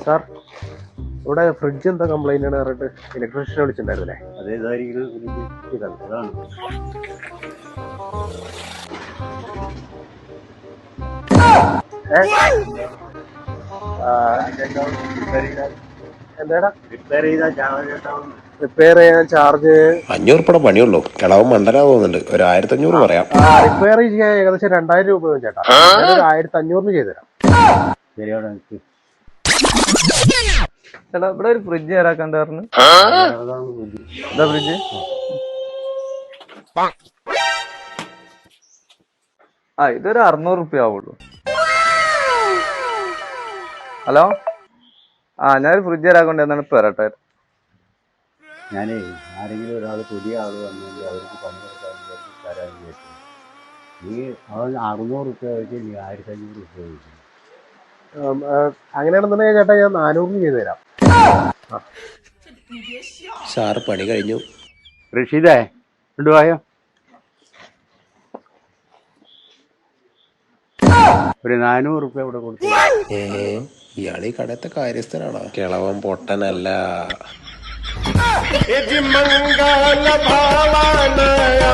Sir ഇവിടെ fridge എന്താ complaint ആണ് പറഞ്ഞിട്ട് ഇലക്ട്രീഷ്യനെ വിളിച്ചിട്ടുണ്ടായിരുന്നില്ലേ? അതാണ് എന്താടാ റിപ്പയർ ചെയ്യാൻ ചാർജ് 500 പണിയുള്ളൂ. കിളവൻ മണ്ടനാ തോന്നുന്നുണ്ട്. ഒരു 1500 പറയാം. റിപ്പയർ ചെയ്യാൻ ഏകദേശം 2000 രൂപ ചേട്ടാ. 1500 ചെയ്തുതരാം. ശരിയാണ്. ചേട്ടാ ഇവിടെ ഒരു ഫ്രിഡ്ജ് തരാക്കണ്ട പറഞ്ഞു. എന്താ ഫ്രിഡ്ജ്? ഇതൊരു 600 റുപ്യ ആവുള്ളൂ. ഹലോ, ഞാനൊരു ഫ്രിഡ്ജ് തരാക്കൊണ്ട് എന്നാണ് ഇപ്പൊ വരട്ടെ. ഞാനേ ആരെങ്കിലും ഒരാൾ പുതിയ ആൾ വന്നെങ്കിൽ അവർക്ക് പണി കൊടുക്കാൻ തരാൻ വിചാരിച്ചു. നീ അവൻ 600 റുപ്യ വെച്ച് നീ 1500 റുപ്യ വെച്ചു. അങ്ങനെയാണെന്നുണ്ടെങ്കിൽ ചേട്ടാ ഞാൻ 400 ചെയ്തു തരാം. സാറ് പണി കഴിഞ്ഞു. റഷീദേ കൊണ്ടുപോയോ? ഒരു 400 റുപ്യ ഇവിടെ കൊടുത്തു. ഇയാളീ കടത്തെ കാര്യസ്ഥനാണോ? കിളവൻ പൊട്ടനല്ല. मंगल भावनया